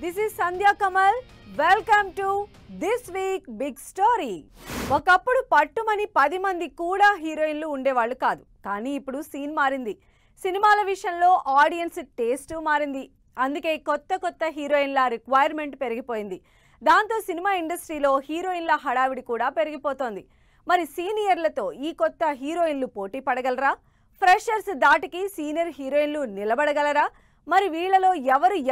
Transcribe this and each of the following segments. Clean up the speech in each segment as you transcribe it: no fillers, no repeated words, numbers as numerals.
This is Sandhya Kamal. Welcome to This Week Big Story. ఒకప్పుడు పట్టుమని 10 మంది కూడా హీరోయిన్లు ఉండేవాళ్ళు కాదు. కానీ ఇప్పుడు సీన్ మారింది. సినిమాల విషయంలో ఆడియన్స్ టేస్ట్ మారింది. అందుకే కొత్త హీరోయిన్ల రిక్వైర్మెంట్ పెరిగిపోయింది. దాంతో సినిమా ఇండస్ట్రీలో హీరోయిన్ల హడావిడి కూడా పెరిగిపోతోంది. మరి సీనియర్లతో ఈ కొత్త హీరోయిన్లు పోటీ పడగలరా? ఫ్రెషర్స్ దాటికి సీనియర్ హీరోయిన్లు నిలబడగలరా? మరి వీళ్ళలో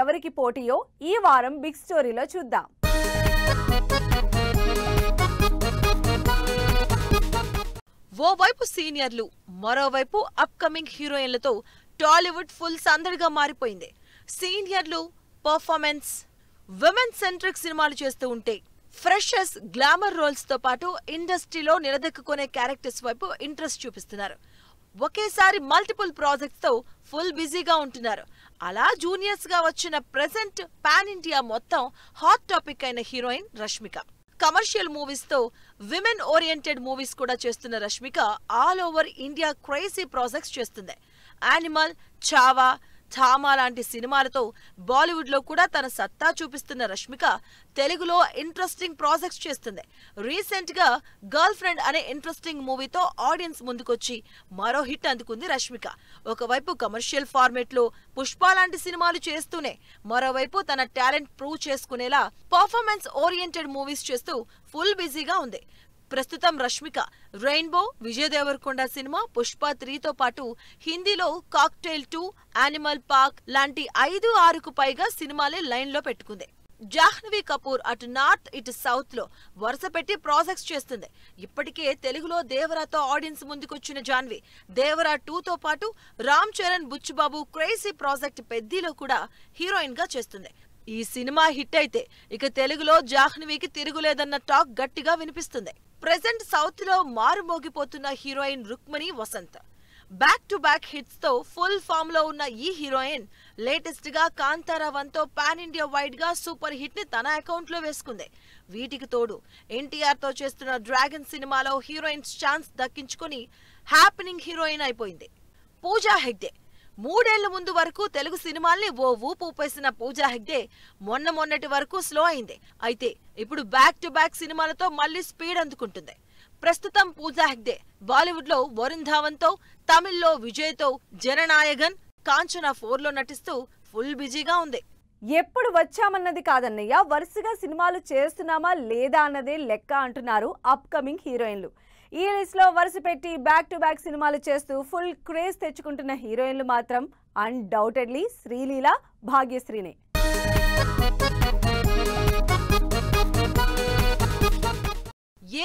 ఎవరికి పోటీయో ఈ వారం బిగ్ స్టోరీలో చూద్దాం. ఓవైపు సీనియర్లు, మరోవైపు అప్కమింగ్ హీరోయిన్లతో టాలీవుడ్ ఫుల్ సందడిగా మారిపోయింది. సీనియర్లు పర్ఫార్మెన్స్, విమెన్ సెంట్రిక్ సినిమాలు చేస్తూ ఉంటే ఫ్రెషర్స్ గ్లామర్ రోల్స్ తో పాటు ఇండస్ట్రీలో నిలదొక్కునే క్యారెక్టర్స్ వైపు ఇంట్రెస్ట్ చూపిస్తున్నారు. ఒకేసారి మల్టిపుల్ ప్రాజెక్ట్స్ తో ఫుల్ బిజీగా ఉంటున్నారు. అలా జూనియర్స్ గా వచ్చిన ప్రెజెంట్ పాన్ ఇండియా మొత్తం హాట్ టాపిక్ అయిన హీరోయిన్ రష్మిక. కమర్షియల్ మూవీస్ తో విమెన్ ఓరియంటెడ్ మూవీస్ కూడా చేస్తున్న Rashmika all over India crazy projects చేస్తుంది. యానిమల్, చావా, థామా లాంటి సినిమాలతో బాలీవుడ్ లో కూడా తన సత్తా చూపిస్తున్న రష్మిక తెలుగులో ఇంట్రెస్టింగ్ ప్రాజెక్ట్స్ చేస్తుంది. రీసెంట్ గా గర్ల్ ఫ్రెండ్ అనే ఇంట్రెస్టింగ్ మూవీతో ఆడియన్స్ ముందుకొచ్చి మరో హిట్ అందుకుంది రష్మిక. ఒకవైపు కమర్షియల్ ఫార్మేట్ లో పుష్ప లాంటి సినిమాలు చేస్తూనే మరోవైపు తన టాలెంట్ ప్రూవ్ చేసుకునేలా పర్ఫార్మెన్స్ ఓరియంటెడ్ మూవీస్ చేస్తూ ఫుల్ బిజీగా ఉంది. ప్రస్తుతం రష్మిక రెయిన్బో, విజయ్ దేవరకొండ సినిమా, పుష్ప 3తో పాటు హిందీలో కాక్టైల్ 2, యానిమల్ పార్క్ లాంటి 5-6కు పైగా సినిమాలే లైన్ లో పెట్టుకుంది. జాహ్నవి కపూర్ అటు నార్త్ ఇటు సౌత్ లో వరుస పెట్టి ప్రాజెక్ట్స్ చేస్తుంది. ఇప్పటికే తెలుగులో దేవరాతో ఆడియన్స్ ముందుకొచ్చిన జాన్వి దేవరా 2తో పాటు రామ్ చరణ్, బుచ్చుబాబు క్రేజీ ప్రాజెక్ట్ పెద్దిలో కూడా హీరోయిన్ గా చేస్తుంది. ఈ సినిమా హిట్ అయితే ఇక తెలుగులో జాహ్నవికి తిరుగులేదన్న టాక్ గట్టిగా వినిపిస్తుంది. ప్రెజెంట్ సౌత్ లో మారుమోగిపోతున్న heroine Rukmini Vasanth. Back to back hits తో ఫుల్ ఫామ్ లో ఉన్న ఈ హీరోయిన్ లేటెస్ట్ గా కాంతారా 1తో పాన్ ఇండియా వైడ్ గా సూపర్ హిట్ ని తన అకౌంట్ లో వేసుకుంది. వీటికి తోడు ఎన్టీఆర్ తో చేస్తున్న డ్రాగన్ సినిమాలో హీరోయిన్స్ ఛాన్స్ దక్కించుకుని హ్యాపెనింగ్ హీరోయిన్ అయిపోయింది. పూజా హెగ్డే. 3 ఏళ్ల ముందు వరకు తెలుగు సినిమాల్ని ఓ ఊపు ఊపేసిన పూజా హెగ్డే మొన్నటి వరకు స్లో అయింది. అయితే ఇప్పుడు బ్యాక్ టు బ్యాక్ సినిమాలతో మళ్లీ స్పీడ్ అందుకుంటుంది. ప్రస్తుతం పూజా హెగ్డే బాలీవుడ్ లో వరుణ్ ధావన్ తో, తమిళ్లో విజయ్ తో జననాయగన్, కాంచనా 4లో నటిస్తూ ఫుల్ బిజీగా ఉంది. ఎప్పుడు వచ్చామన్నది కాదన్నయ్య, వరుసగా సినిమాలు చేస్తున్నామా లేదా అన్నదే లెక్క అంటున్నారు అప్కమింగ్ హీరోయిన్లు. ఈ లిస్ట్ లో వరుస పెట్టి బ్యాక్ టు బ్యాక్ సినిమాలు చేస్తూ ఫుల్ క్రేజ్ తెచ్చుకుంటున్న హీరోయిన్లు మాత్రం అన్డౌటెడ్లీ శ్రీలీల, భాగ్యశ్రీనే.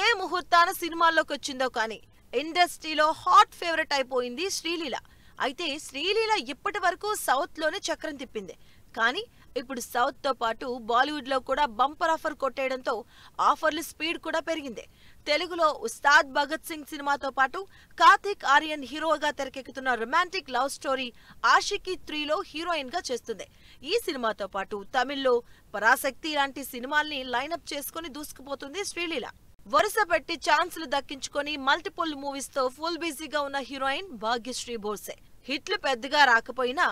ఏ ముహూర్తాన సినిమాల్లోకి వచ్చిందో కానీ ఇండస్ట్రీలో హాట్ ఫేవరెట్ అయిపోయింది శ్రీలీల. అయితే శ్రీలీల ఇప్పటి వరకు సౌత్ లోనే చక్రం తిప్పింది. కానీ ఇప్పుడు సౌత్ తో పాటు బాలీవుడ్ లో కూడా బంపర్ ఆఫర్ కొట్టేయడంతో ఆఫర్ల స్పీడ్ కూడా పెరిగింది. తెలుగులో ఉస్తాద్ భగత్ సింగ్ సినిమాతో పాటు కార్తిక్ ఆర్యన్ హీరోగా తెరకెక్కుతున్న రొమాంటిక్ లవ్ స్టోరీ ఆషికీ 3లో హీరోయిన్ గా చేస్తుంది. ఈ సినిమాతో పాటు తమిళ్లో పరాశక్తి లాంటి సినిమాల్ని లైనప్ చేసుకుని దూసుకుపోతుంది శ్రీలీల. వరుస పెట్టి ఛాన్సులు దక్కించుకొని మల్టిపుల్ మూవీస్ తో ఫుల్ బిజీగా ఉన్న హీరోయిన్ భాగ్యశ్రీ బోర్సే. హిట్లు పెద్దగా రాకపోయినా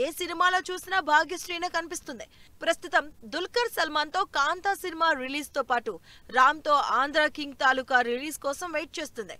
ఏ సినిమాలో చూసినా భాగ్యశ్రీనే కనిపిస్తుంది. ప్రస్తుతం దుల్కర్ సల్మాన్ తో కాంతా సినిమా రిలీజ్ తో పాటు రామ్ తో ఆంధ్ర కింగ్ తాలూకా రిలీజ్ కోసం వెయిట్ చేస్తుంది.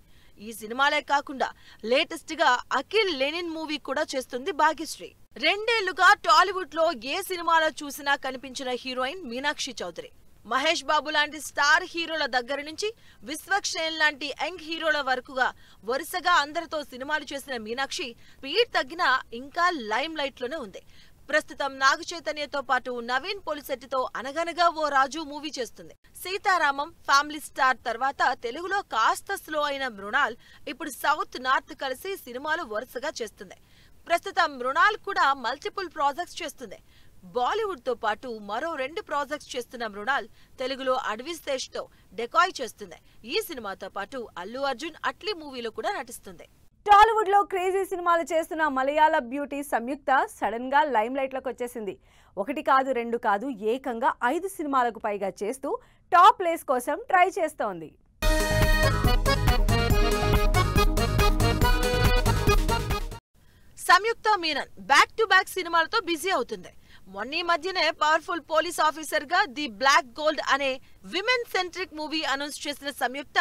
ఈ సినిమాలే కాకుండా లేటెస్ట్ గా అఖిల్ లెనిన్ మూవీ కూడా చేస్తుంది భాగ్యశ్రీ. 2 ఏళ్లుగా టాలీవుడ్ లో ఏ సినిమాలో చూసినా కనిపించిన హీరోయిన్ మీనాక్షి చౌదరి. మహేష్ బాబు లాంటి స్టార్ హీరోల దగ్గర నుంచి విశ్వక్షేణ్ లాంటి యంగ్ హీరోల వరకుగా వరుసగా అందరితో సినిమాలు చేసిన మీనాక్షి స్పీడ్ తగ్గినా ఇంకా లైమ్ లైట్ లోనే ఉంది. ప్రస్తుతం నాగ చైతన్యతో పాటు నవీన్ పొలిశెట్టితో అనగనగా ఓ రాజు మూవీ చేస్తుంది. సీతారామం, ఫ్యామిలీ స్టార్ తర్వాత తెలుగులో కాస్త స్లో అయిన మృణాల్ ఇప్పుడు సౌత్ నార్త్ కలిసి సినిమాలు వరుసగా చేస్తుంది. ప్రస్తుతం మృణాల్ కూడా మల్టిపుల్ ప్రాజెక్ట్స్ చేస్తుంది. బాలీవుడ్ తో పాటు మరో 2 ప్రాజెక్ట్స్ చేస్తున్న మృణాల్ తెలుగులో అడ్విస్తేష్ తో డెకాయ్ చేస్తుంది. ఈ సినిమాతో పాటు అల్లు అర్జున్ అట్లీ మూవీలో కూడా నటిస్తుంది. టాలీవుడ్ లో క్రేజీ సినిమాలు చేస్తున్న మలయాళ బ్యూటీ సంయుక్త సడన్ గా లైమ్ లైట్ లోకి వచ్చేసింది. 1 కాదు 2 కాదు ఏకంగా 5 సినిమాలకు పైగా చేస్తూ టాప్ ప్లేస్ కోసం ట్రై చేస్తోంది. సంయుక్త మీనన్ బ్యాక్ టు బ్యాక్ సినిమాలతో బిజీ అవుతుంది. మొన్న మధ్యనే పవర్ఫుల్ పోలీస్ ఆఫీసర్ గా ది బ్లాక్ గోల్డ్ అనే విమెన్ సెంట్రిక్ మూవీ అనౌన్స్ చేసిన సంయుక్త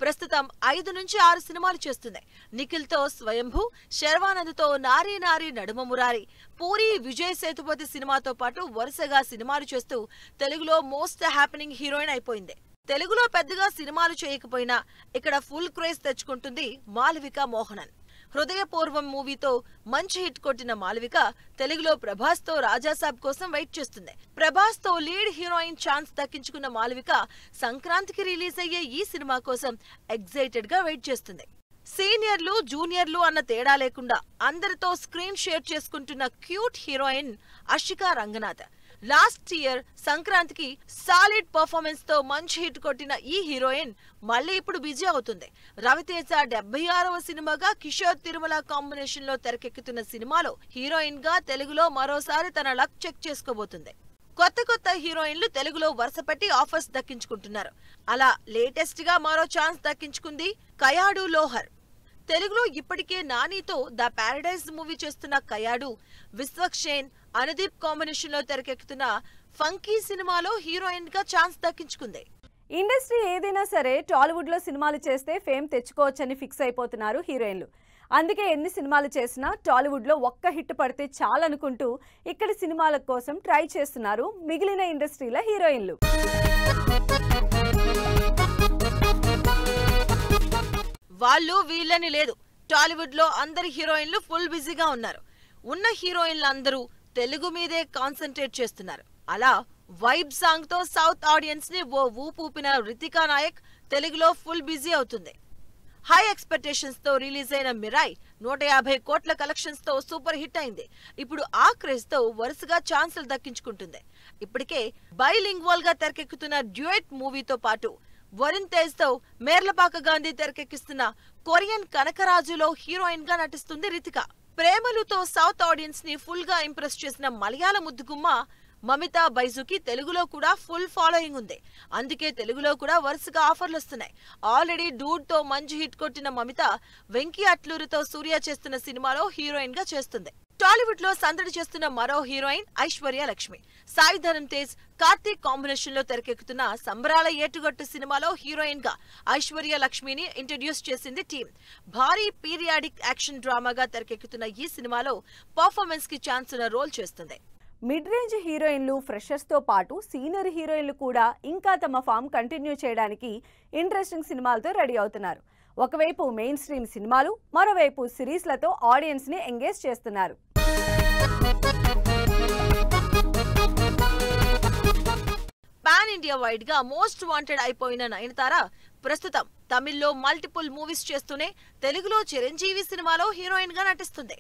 ప్రస్తుతం 5 నుంచి 6 సినిమాలు చేస్తుంది. నిఖిల్ తో స్వయంభూ, శర్వానంద్ తో నారీ నారీ నడుమ మురారి, పూరి, విజయ్ సేతుపతి సినిమాతో పాటు వరుసగా సినిమాలు చేస్తూ తెలుగులో మోస్ట్ హ్యాపెనింగ్ హీరోయిన్ అయిపోయింది. తెలుగులో పెద్దగా సినిమాలు చేయకపోయినా ఇక్కడ ఫుల్ క్రేజ్ తెచ్చుకుంటుంది మాళవిక మోహనన్. హృదయపూర్వం మూవీతో మంచి హిట్ కొట్టిన మాళవిక తెలుగులో ప్రభాస్ తో రాజాసాబ్ కోసం వెయిట్ చేస్తుంది. ప్రభాస్ తో లీడ్ హీరోయిన్ ఛాన్స్ దక్కించుకున్న మాళవిక సంక్రాంతికి రిలీజ్ అయ్యే ఈ సినిమా కోసం ఎక్సైటెడ్ గా వెయిట్ చేస్తుంది. సీనియర్లు, జూనియర్లు అన్న తేడా లేకుండా అందరితో స్క్రీన్ షేర్ చేసుకుంటున్న cute heroine Ashika Ranganath. Last year సంక్రాంతికి సాలిడ్ పర్ఫార్మెన్స్ తో మంచి హిట్ కొట్టిన ఈ హీరోయిన్ మళ్ళీ ఇప్పుడు బిజీ అవుతుంది. రవితేజ 76వ సినిమాగా కిషోర్ తిరుమల కాంబినేషన్ లో తెరకెక్కుతున్న సినిమాలో హీరోయిన్ గా తెలుగులో మరోసారి తన లక్ చెక్ చేసుకోబోతుంది. కొత్త హీరోయిన్లు తెలుగులో వరుసపెట్టి ఆఫర్స్ దక్కించుకుంటున్నారు. అలా లేటెస్ట్ గా మరో ఛాన్స్ దక్కించుకుంది కయాడు లోహర్. తెలుగులో ఇప్పటికే నానితో ద పారడైజ్ మూవీ చేస్తున్న కయాడు, విశ్వక్షేన్, అనుదీప్ కాంబినేషన్ లో తెరకెక్కుతున్న ఫంకీ సినిమాలో హీరోయిన్ గా ఛాన్స్ దక్కించుకుంది. ఇండస్ట్రీ ఏదైనా సరే టాలీవుడ్ లో సినిమాలు చేస్తే ఫేమ్ తెచ్చుకోవచ్చని ఫిక్స్ అయిపోతున్నారు హీరోయిన్లు. అందుకే ఎన్ని సినిమాలు చేసినా టాలీవుడ్ లో ఒక్క హిట్ పడితే చాలనుకుంటూ ఇక్కడి సినిమాల కోసం ట్రై చేస్తున్నారు మిగిలిన ఇండస్ట్రీల హీరోయిన్లు. వాళ్ళు వీళ్ళని లేదు, టాలీవుడ్ లో అందరి హీరోయిన్లు ఫుల్ బిజీగా ఉన్నారు. ఉన్న హీరోయిన్లు అందరూ తెలుగు మీదే కాన్సన్ట్రేట్ చేస్తున్నారు. అలా వైబ్ సాంగ్ తో సౌత్ ఆడియన్స్ ని ఓ ఊపూపిన రితికా నాయక్ తెలుగులో ఫుల్ బిజీ అవుతుంది. హై ఎక్స్పెక్టేషన్స్ తో రిలీజ్ అయిన మిరాయ్ 150 కోట్ల కలెక్షన్స్ తో సూపర్ హిట్ అయింది. ఇప్పుడు ఆ క్రేజ్ తో వరుసగా ఛాన్సులు దక్కించుకుంటుంది. ఇప్పటికే బైలింగ్వల్ గా తెరకెక్కుతున్న డ్యూయట్ మూవీతో పాటు వరుణ్ తేజ్ తో మేర్లపాక గాంధీ తెరకెక్కిస్తున్న కొరియన్ కనకరాజులో హీరోయిన్ గా నటిస్తుంది రితిక. ప్రేమలుతో సౌత్ ఆడియన్స్ ని ఫుల్ గా ఇంప్రెస్ చేసిన మలయాళ ముద్దుగుమ్మ మమితా బైజుకి తెలుగులో కూడా ఫుల్ ఫాలోయింగ్ ఉంది. అందుకే తెలుగులో కూడా వరుసగా ఆఫర్లు వస్తున్నాయి. ఆల్రెడీ డూడ్ తో మంచి హిట్ కొట్టిన మమిత వెంకీ అట్లూరితో సూర్య చేస్తున్న సినిమాలో హీరోయిన్ గా చేస్తుంది. టాలీవుడ్ లో సందడి చేస్తున్న మరో హీరోయిన్ ఐశ్వర్య లక్ష్మి. సాయి ధరమ్ తేజ్, కార్తీక్ కాంబినేషన్ లో తెరకెక్కుతున్న సంబరాల ఏటుగట్టు సినిమాలో హీరోయిన్ గా ఐశ్వర్య లక్ష్మిని ఇంట్రడ్యూస్ చేసింది టీం. భారీ పీరియాడిక్ యాక్షన్ డ్రామాగా తెరకెక్కుతున్న ఈ సినిమాలో పర్ఫార్మెన్స్ కి ఛాన్స్ ఉన్న రోల్ చేస్తుంది. మిడ్ రేంజ్ హీరోయిన్లు, ఫ్రెషర్స్ తో పాటు సీనియర్ హీరోయిన్లు కూడా ఇంకా తమ ఫామ్ కంటిన్యూ చేయడానికి ఇంట్రెస్టింగ్ సినిమాలతో రెడీ అవుతున్నారు. ఒకవైపు మెయిన్ స్ట్రీమ్ సినిమాలు, మరోవైపు సిరీస్లతో ఆడియన్స్ ని ఎంగేజ్ చేస్తున్నారు. పాన్ ఇండియా వైడ్ గా మోస్ట్ వాంటెడ్ అయిపోయిన నయనతార ప్రస్తుతం తమిళ్లో మల్టిపుల్ మూవీస్ చేస్తూనే తెలుగులో చిరంజీవి సినిమాలో హీరోయిన్ గా నటిస్తుంది.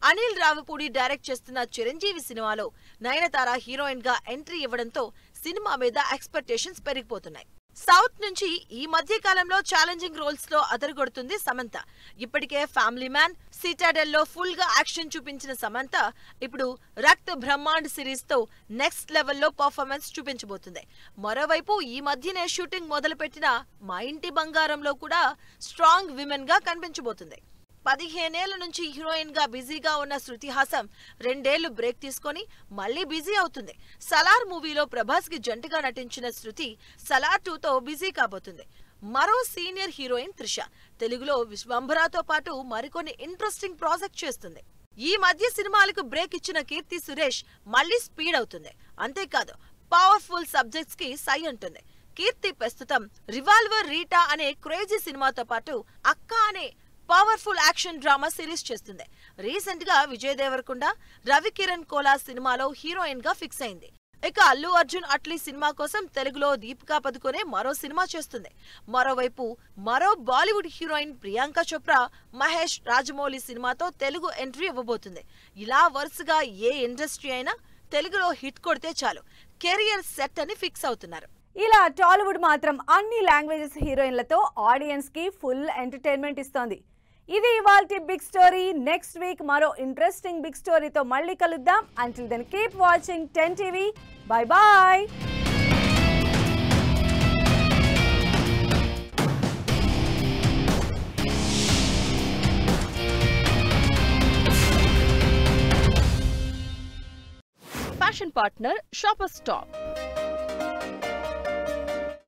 అనిల్ రావిపూడి డైరెక్ట్ చేస్తున్న చిరంజీవి సినిమాలో నయనతార హీరోయిన్ గా ఎంట్రీ ఇవ్వడంతో సినిమా మీద ఎక్స్పెక్టేషన్స్ పెరిగిపోతున్నాయి. సౌత్ నుంచి ఈ మధ్య కాలంలో ఛాలెంజింగ్ రోల్స్ లో అదరగొడుతుంది సమంత. ఇప్పటికే ఫ్యామిలీ మ్యాన్, సిటాడెల్ లో ఫుల్ గా యాక్షన్ చూపించిన సమంత ఇప్పుడు రక్త్ బ్రహ్మాండ్ సిరీస్ తో నెక్స్ట్ లెవెల్లో పర్ఫార్మెన్స్ చూపించబోతుంది. మరోవైపు ఈ మధ్యనే షూటింగ్ మొదలుపెట్టిన మా ఇంటి బంగారంలో కూడా స్ట్రాంగ్ విమెన్ గా కనిపించబోతుంది. 15 ఏళ్ల నుంచి హీరోయిన్ గా బిజీగా ఉన్న శృతి హాసన్ 2 ఏళ్లు బ్రేక్ తీసుకొని మళ్లీ బిజీ అవుతుంది. సలార్ మూవీలో ప్రభాస్ కి జంటగా నటించిన శృతి సలార్ 2తో బిజీ కాబోతుంది. మరో సీనియర్ హీరోయిన్ త్రిష తెలుగులో విశ్వంభరాతో పాటు మరికొన్ని ఇంట్రెస్టింగ్ ప్రాజెక్ట్ చేస్తుంది. ఈ మధ్య సినిమాలకు బ్రేక్ ఇచ్చిన కీర్తి సురేష్ మళ్లీ స్పీడ్ అవుతుంది. అంతేకాదు పవర్ఫుల్ సబ్జెక్ట్స్ కి సై అంటుంది. కీర్తి ప్రస్తుతం రివాల్వర్ రీటా అనే క్రేజీ సినిమాతో పాటు అక్క అనే పవర్ఫుల్ యాక్షన్ డ్రామా సిరీస్ చేస్తుంది. రీసెంట్ గా విజయ్ దేవరకొండ, రవికిరణ్ కోలా సినిమాలో హీరోయిన్ గా ఫిక్స్ అయింది. ఇక అల్లు అర్జున్ అట్లీ సినిమా కోసం తెలుగులో దీపికా పదుకొనే మరో సినిమా చేస్తుంది. మరోవైపు మరో బాలీవుడ్ హీరోయిన్ ప్రియాంక చోప్రా మహేష్ రాజమౌళి సినిమాతో తెలుగు ఎంట్రీ ఇవ్వబోతుంది. ఇలా వరుసగా ఏ ఇండస్ట్రీ అయినా తెలుగులో హిట్ కొడితే చాలు, కెరియర్ సెట్ అని ఫిక్స్ అవుతున్నారు. ఇలా టాలీవుడ్ మాత్రం అన్ని లాంగ్వేజెస్ హీరోయిన్లతో ఆడియన్స్ కి ఫుల్ ఎంటర్టైన్మెంట్ ఇస్తోంది. ఇది ఇవాల్టి బిగ్ స్టోరీ. నెక్స్ట్ వీక్ మరో ఇంట్రెస్టింగ్ బిగ్ స్టోరీతో మళ్ళీ కలుద్దాం. Until then keep watching 10 TV. Bye bye. Fashion partner shopper stop.